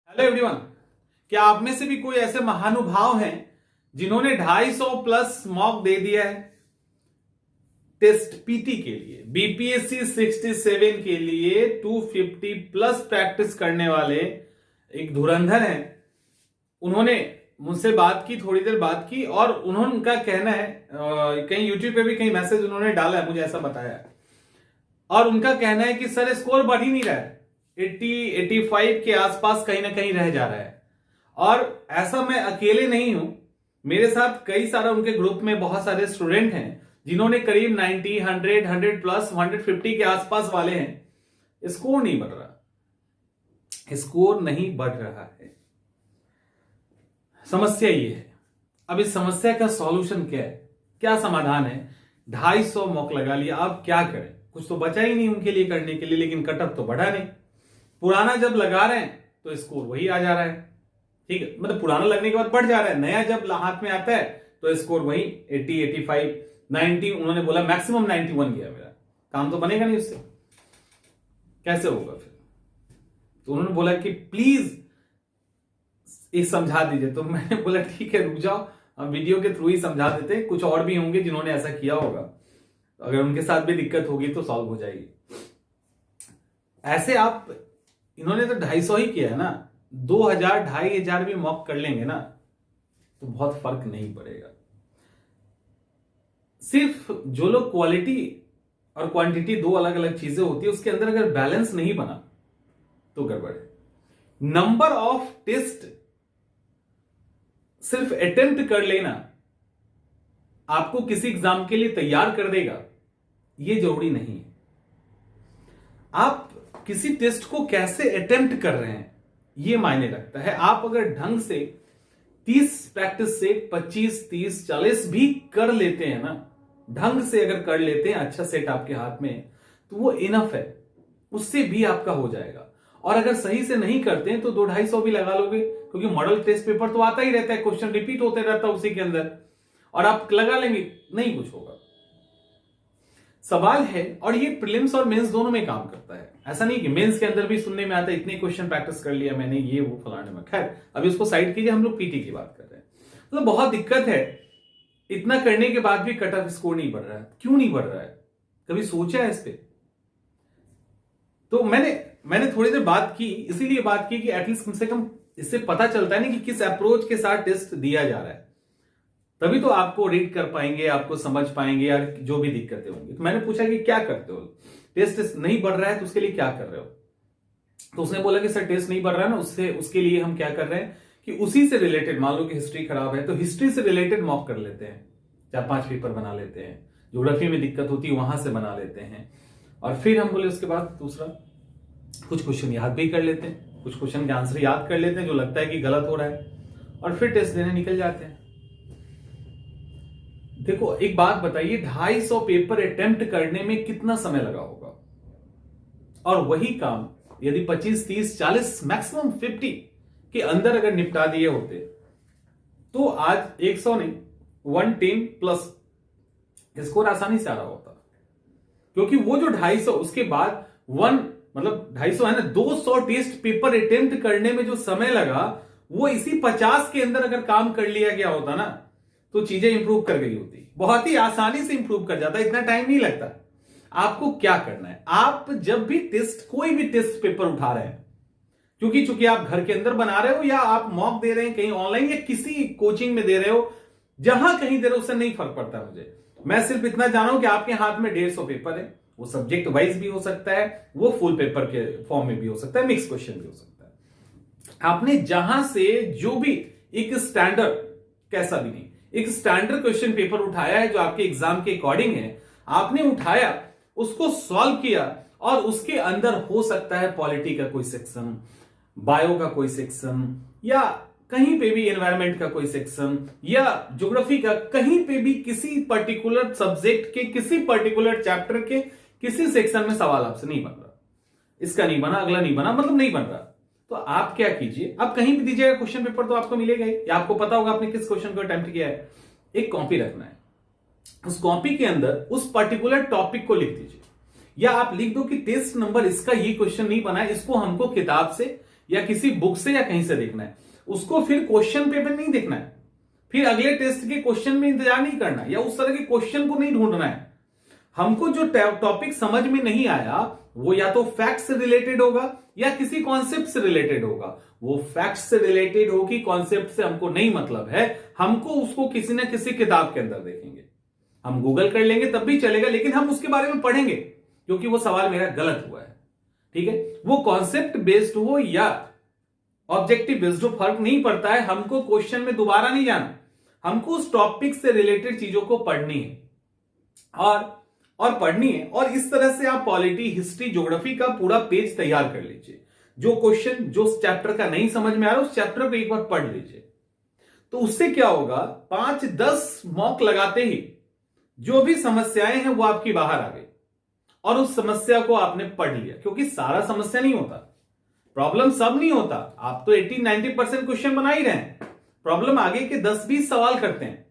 Hello everyone. क्या आप में से भी कोई ऐसे महानुभाव हैं जिन्होंने 250 प्लस मॉक दे दिया है टेस्ट पीटी के लिए, बीपीएससी 67 के लिए 250 प्लस प्रैक्टिस करने वाले एक धुरंधर हैं। उन्होंने मुझसे बात की, थोड़ी देर बात की, और उन्होंने उनका कहना है, कहीं यूट्यूब पे भी कहीं मैसेज उन्होंने डाला है, मुझे ऐसा बताया है, और उनका कहना है कि सर स्कोर बढ़ ही नहीं रहा है, 80-85 के आसपास कहीं ना कहीं रह जा रहा है। और ऐसा मैं अकेले नहीं हूं, मेरे साथ कई सारा उनके ग्रुप में बहुत सारे स्टूडेंट हैं जिन्होंने करीब 90, 100, 100 प्लस 150 के आसपास वाले हैं। स्कोर नहीं बढ़ रहा, स्कोर नहीं बढ़ रहा है। समस्या ये है। अब इस समस्या का सॉल्यूशन क्या है, क्या समाधान है? 250 मॉक लगा लिया, अब क्या करें? कुछ तो बचा ही नहीं उनके लिए करने के लिए, लेकिन कटअप तो बढ़ा नहीं। पुराना जब लगा रहे हैं तो स्कोर वही आ जा रहा है, ठीक है, मतलब पुराना लगने के बाद बढ़ जा रहा है, नया जब हाथ में आता है तो स्कोर वही 80, 85, 90। उन्होंने बोला मैक्सिमम 91 गया मेरा, काम तो बनेगा नहीं उससे, कैसे होगा फिर? तो उन्होंने बोला कि प्लीज ये समझा दीजिए। तो मैंने बोला ठीक है, रुक जाओ, हम वीडियो के थ्रू ही समझा देते हैं। कुछ और भी होंगे जिन्होंने ऐसा किया होगा, अगर उनके साथ भी दिक्कत होगी तो सॉल्व हो जाएगी। ऐसे आप, इन्होंने तो 250 ही किया है ना, 2000, 2500 भी मॉक कर लेंगे ना तो बहुत फर्क नहीं पड़ेगा। सिर्फ जो लोग क्वालिटी और क्वांटिटी दो अलग अलग चीजें होती है, उसके अंदर अगर बैलेंस नहीं बना तो गड़बड़ है। नंबर ऑफ टेस्ट सिर्फ अटेम्प्ट कर लेना आपको किसी एग्जाम के लिए तैयार कर देगा, यह जरूरी नहीं है। आप किसी टेस्ट को कैसे अटेम्प्ट कर रहे हैं यह मायने रखता है। आप अगर ढंग से 30 प्रैक्टिस से 25, 30, 40 भी कर लेते हैं ना, ढंग से अगर कर लेते हैं, अच्छा सेट आपके हाथ में, तो वो इनफ है, उससे भी आपका हो जाएगा। और अगर सही से नहीं करते हैं तो 200-250 भी लगा लोगे, क्योंकि मॉडल टेस्ट पेपर तो आता ही रहता है, क्वेश्चन रिपीट होते रहता है उसी के अंदर, और आप लगा लेंगे, नहीं कुछ होगा। सवाल है, और ये प्रीलिम्स और मेंस दोनों में काम करता है। ऐसा नहीं कि मेंस के अंदर भी सुनने में आता है इतने क्वेश्चन प्रैक्टिस कर लिया मैंने, ये वो फलाने में। खैर अभी उसको साइड कीजिए, हम लोग पीटी की बात कर रहे हैं। मतलब बहुत दिक्कत है, इतना करने के बाद भी कट ऑफ स्कोर नहीं बढ़ रहा है। क्यों नहीं बढ़ रहा है, कभी सोचा है इस पे? तो मैंने थोड़ी देर बात की, इसीलिए बात की कि एटलीस्ट कम से कम इससे पता चलता है ना कि किस अप्रोच के साथ टेस्ट दिया जा रहा है, तभी तो आपको रीड कर पाएंगे, आपको समझ पाएंगे यार जो भी दिक्कतें होंगी। तो मैंने पूछा कि क्या करते हो, टेस्ट नहीं बढ़ रहा है तो उसके लिए क्या कर रहे हो? तो उसने बोला कि सर टेस्ट नहीं बढ़ रहा है ना, उसके लिए हम क्या कर रहे हैं कि उसी से रिलेटेड, मान लो कि हिस्ट्री खराब है तो हिस्ट्री से रिलेटेड मॉक कर लेते हैं, 4-5 पेपर बना लेते हैं। ज्योग्राफी में दिक्कत होती है वहां से बना लेते हैं। और फिर हम बोले उसके बाद दूसरा, कुछ क्वेश्चन याद भी कर लेते हैं, कुछ क्वेश्चन के आंसर याद कर लेते हैं जो लगता है कि गलत हो रहा है, और फिर टेस्ट देने निकल जाते हैं। देखो एक बात बताइए, 250 पेपर अटेम्प्ट करने में कितना समय लगा होगा? और वही काम यदि 25, 30, 40, मैक्सिमम 50 के अंदर अगर निपटा दिए होते तो आज 100 नहीं 110 प्लस स्कोर आसानी से आ रहा होता। क्योंकि वो जो 250 उसके बाद 250 है ना, 200 टेस्ट पेपर अटेम्प्ट करने में जो समय लगा, वो इसी 50 के अंदर अगर काम कर लिया गया होता ना तो चीजें इंप्रूव कर गई होती, बहुत ही आसानी से इंप्रूव कर जाता, इतना टाइम नहीं लगता। आपको क्या करना है, आप जब भी टेस्ट, कोई भी टेस्ट पेपर उठा रहे हैं, चूंकि आप घर के अंदर बना रहे हो या आप मॉक दे रहे हैं कहीं ऑनलाइन या किसी कोचिंग में दे रहे हो, जहां कहीं दे रहे हो उससे नहीं फर्क पड़ता मुझे। मैं सिर्फ इतना जाना हूं कि आपके हाथ में 150 पेपर है, वो सब्जेक्ट वाइज भी हो सकता है, वो फुल पेपर के फॉर्म में भी हो सकता है, मिक्स क्वेश्चन भी हो सकता है। आपने जहां से जो भी एक स्टैंडर्ड, कैसा भी नहीं, एक स्टैंडर्ड क्वेश्चन पेपर उठाया है जो आपके एग्जाम के अकॉर्डिंग है, आपने उठाया, उसको सॉल्व किया, और उसके अंदर हो सकता है पॉलिटी का कोई सेक्शन, बायो का कोई सेक्शन, या कहीं पे भी एनवायरमेंट का कोई सेक्शन, या ज्योग्राफी का, कहीं पे भी किसी पर्टिकुलर सब्जेक्ट के किसी पर्टिकुलर चैप्टर के किसी सेक्शन में सवाल आपसे नहीं बन रहा, इसका नहीं बना, अगला नहीं बना, मतलब नहीं बन रहा, तो आप क्या कीजिए, आप कहीं भी दीजिएगा क्वेश्चन पेपर तो आपको मिलेगा ही, या आपको पता होगा आपने किस क्वेश्चन को अटेम्प्ट किया है। एक कॉपी रखना है, उस कॉपी के अंदर उस पर्टिकुलर टॉपिक को लिख दीजिए, या आप लिख दो कि टेस्ट नंबर इसका ये क्वेश्चन नहीं बना है, इसको हमको किताब से या किसी बुक से या कहीं से देखना है, उसको फिर क्वेश्चन पेपर नहीं देखना है, फिर अगले टेस्ट के क्वेश्चन में इंतजार नहीं करना या उस तरह के क्वेश्चन को नहीं ढूंढना है। हमको जो टॉपिक समझ में नहीं आया वो या तो फैक्ट से रिलेटेड होगा या किसी कॉन्सेप्ट से रिलेटेड होगा। वो फैक्ट से रिलेटेड हो कि कॉन्सेप्ट से हमको नहीं मतलब है, हमको उसको किसी ना किसी किताब के अंदर देखेंगे। हम गूगल कर लेंगे तब भी चलेगा, लेकिन हम उसके बारे में पढ़ेंगे क्योंकि वो सवाल मेरा गलत हुआ है। ठीक है, वो कॉन्सेप्ट बेस्ड हो या ऑब्जेक्टिव बेस्ड हो, फर्क नहीं पड़ता है। हमको क्वेश्चन में दोबारा नहीं जाना, हमको उस टॉपिक से रिलेटेड चीजों को पढ़नी है और पढ़नी है। और इस तरह से आप पॉलिटी, हिस्ट्री, ज्योग्राफी का पूरा पेज तैयार कर लीजिए। जो क्वेश्चन जो चैप्टर का नहीं समझ में आ रहा उस चैप्टर को एक बार पढ़ लीजिए। तो उससे क्या होगा, 5-10 मॉक लगाते ही जो भी समस्याएं हैं वो आपकी बाहर आ गई और उस समस्या को आपने पढ़ लिया। क्योंकि सारा समस्या नहीं होता, प्रॉब्लम सब नहीं होता। आप तो 80-90% क्वेश्चन बना ही रहे हैं, प्रॉब्लम आगे के 10-20 सवाल करते हैं।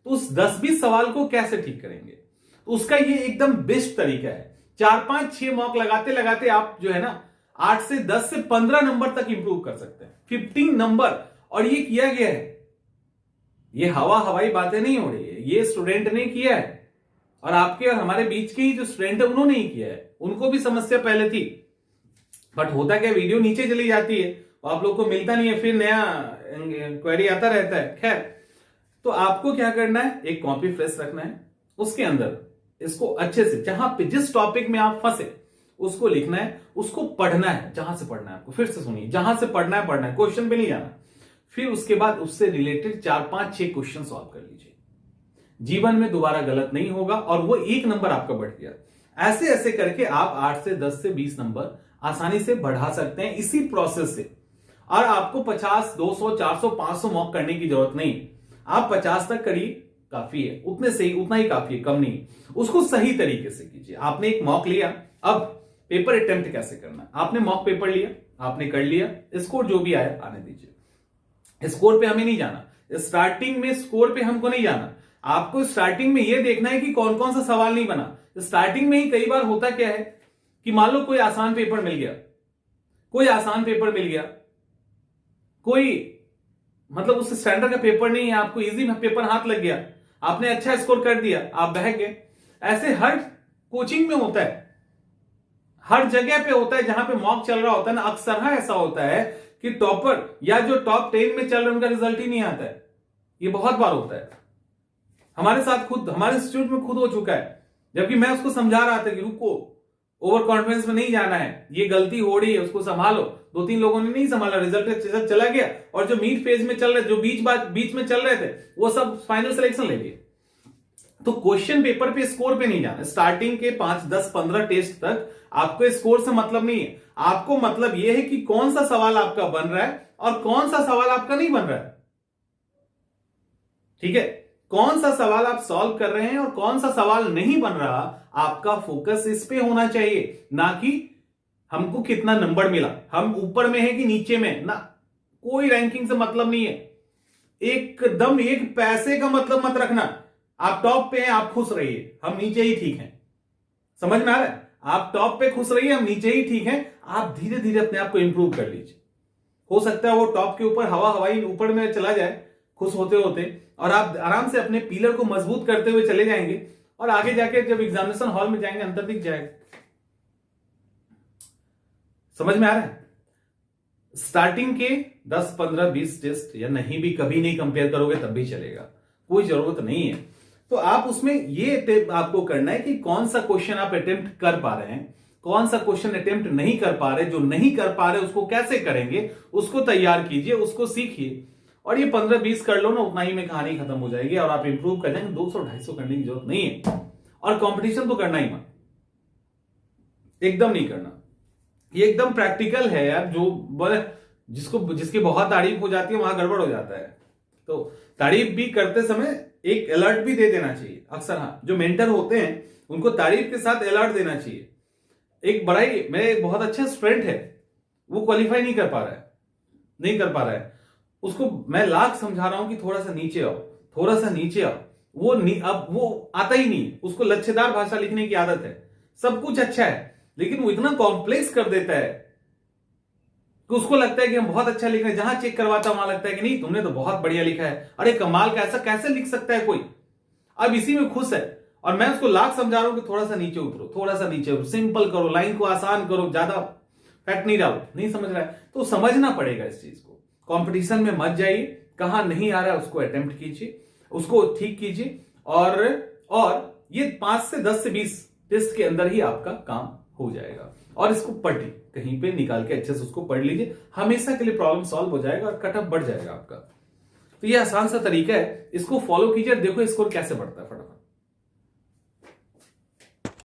तो उस 10-20 सवाल को कैसे ठीक करेंगे, तो उसका ये एकदम बेस्ट तरीका है। 4-5-6 मॉक लगाते लगाते आप जो है ना 8 से 10 से 15 नंबर तक इंप्रूव कर सकते हैं, 15 नंबर। और ये किया गया है, ये हवाई बातें नहीं हो रही है, ये स्टूडेंट ने किया है। और आपके और हमारे बीच के ही जो स्टूडेंट है उन्होंने ही किया है। उनको भी समस्या पहले थी, बट होता क्या, वीडियो नीचे चली जाती है और आप लोग को मिलता नहीं है, फिर नया क्वेरी आता रहता है। खैर, तो आपको क्या करना है, एक कॉपी फ्रेश रखना है, उसके अंदर इसको अच्छे से, जहां पे जिस टॉपिक में आप फंसे उसको लिखना है, उसको पढ़ना है। जहां से पढ़ना है आपको, फिर से सुनिए, जहां से पढ़ना है, क्वेश्चन पे नहीं जाना। फिर उसके बाद उससे रिलेटेड 4-5-6 क्वेश्चन सॉल्व कर लीजिए। जीवन में दोबारा गलत नहीं होगा और वो 1 नंबर आपका बढ़ गया। ऐसे ऐसे करके आप 8 से 10 से 20 नंबर आसानी से बढ़ा सकते हैं इसी प्रोसेस से। और आपको 50, 200, 400, 500 मॉक करने की जरूरत नहीं, आप 50 तक करिए, काफी है, उतने से ही, उतना ही काफी है, कम नहीं। उसको सही तरीके से कीजिए। आपने एक मॉक लिया, अब पेपर अटेम्प्ट कैसे करना, आपने मॉक पेपर लिया, आपने कर लिया, स्कोर जो भी आया आने दीजिए। स्कोर पे हमें नहीं जाना, स्टार्टिंग में स्कोर पे हमको नहीं जाना। आपको स्टार्टिंग में यह देखना है कि कौन कौन सा सवाल नहीं बना। स्टार्टिंग में ही कई बार होता क्या है कि मान लो कोई आसान पेपर मिल गया, कोई मतलब उस स्टैंडर्ड का पेपर नहीं है, आपको इजी पेपर हाथ लग गया, आपने अच्छा स्कोर कर दिया, आप बहक गए। ऐसे हर कोचिंग में होता है, हर जगह पे होता है जहां पे मॉक चल रहा होता है ना, अक्सर ऐसा होता है कि टॉपर या जो टॉप 10 में चल रहे हैं उनका रिजल्ट ही नहीं आता है। ये बहुत बार होता है, हमारे साथ खुद, हमारे इंस्टीट्यूट में खुद हो चुका है। जबकि मैं उसको समझा रहा था कि रुको, ओवर कॉन्फिडेंस में नहीं जाना है, ये गलती हो रही है, उसको संभालो। 2-3 लोगों ने नहीं संभाला, रिजल्ट चला गया, और जो मिड फेज में चल रहे, जो बीच में चल रहे थे, वो सब फाइनल सिलेक्शन ले लिए। तो क्वेश्चन पेपर पे स्कोर पे नहीं जाना। स्टार्टिंग के 5, 10, 15 टेस्ट तक आपको स्कोर से मतलब नहीं है। आपको मतलब यह है कि कौन सा सवाल आपका बन रहा है और कौन सा सवाल आपका नहीं बन रहा है। ठीक है, कौन सा सवाल आप सॉल्व कर रहे हैं और कौन सा सवाल नहीं बन रहा, आपका फोकस इस पे होना चाहिए, ना कि हमको कितना नंबर मिला, हम ऊपर में है कि नीचे में ना। कोई रैंकिंग से मतलब नहीं है, एकदम एक पैसे का मतलब मत रखना। आप टॉप पे हैं, आप खुश रहिए, हम नीचे ही ठीक हैं। समझ में आ रहा है? आप टॉप पे खुश रहिए, हम नीचे ही ठीक हैं। आप धीरे धीरे अपने आप को इंप्रूव कर लीजिए। हो सकता है वो टॉप के ऊपर हवाई ऊपर में चला जाए खुश होते होते, और आप आराम से अपने पिलर को मजबूत करते हुए चले जाएंगे, और आगे जाके जब एग्जामिनेशन हॉल में जाएंगे अंतर दिख जाएगा। समझ में आ रहा है? स्टार्टिंग के 10, 15, 20 टेस्ट या नहीं भी कभी नहीं कंपेयर करोगे तब भी चलेगा, कोई जरूरत नहीं है। तो आप उसमें ये आपको करना है कि कौन सा क्वेश्चन आप अटेम्प्ट कर पा रहे हैं, कौन सा क्वेश्चन अटेम्प्ट नहीं कर पा रहे। जो नहीं कर पा रहे उसको कैसे करेंगे, उसको तैयार कीजिए, उसको सीखिए, और ये 15-20 कर लो ना, उतना ही में कहानी खत्म हो जाएगी और आप इंप्रूव कर जाएंगे। 200-250 करने की जरूरत नहीं है, और कंपटीशन तो करना ही मत, एकदम नहीं करना। ये एकदम प्रैक्टिकल है यार, जो बोले जिसकी बहुत तारीफ हो जाती है वहां गड़बड़ हो जाता है। तो तारीफ भी करते समय एक अलर्ट भी दे देना चाहिए अक्सर। हाँ, जो मेंटर होते हैं उनको तारीफ के साथ अलर्ट देना चाहिए। एक बड़ा ही, मेरे एक बहुत अच्छा स्टूडेंट है, वो क्वालिफाई नहीं कर पा रहा है, उसको मैं लाख समझा रहा हूं कि थोड़ा सा नीचे आओ, थोड़ा सा नीचे आओ। अब वो आता ही नहीं। उसको लच्छेदार भाषा लिखने की आदत है, सब कुछ अच्छा है, लेकिन वो इतना कॉम्प्लेक्स कर देता है, कि उसको लगता है कि हम बहुत अच्छा लिख रहे हैं, जहां चेक करवाता वहां लगता है कि नहीं तुमने तो बहुत बढ़िया लिखा है, अरे कमाल का, ऐसा कैसे लिख सकता है कोई। अब इसी में खुश है और मैं उसको लाख समझा रहा हूं कि थोड़ा सा नीचे उतरो, थोड़ा सा नीचे उतरो, सिंपल करो, लाइन को आसान करो, ज्यादा फैक्ट नहीं डालो, नहीं समझ रहा है तो समझना पड़ेगा इस चीज को। कंपटीशन में मत जाइए, कहां नहीं आ रहा है उसको अटेम्प्ट कीजिए, उसको ठीक कीजिए और ये 5 से 10 से 20 टेस्ट के अंदर ही आपका काम हो जाएगा। और इसको पढ़िए, कहीं पे निकाल के अच्छे से उसको पढ़ लीजिए, हमेशा के लिए प्रॉब्लम सॉल्व हो जाएगा और कटअप बढ़ जाएगा आपका। तो ये आसान सा तरीका है, इसको फॉलो कीजिए, देखो स्कोर कैसे बढ़ता है फटाफट।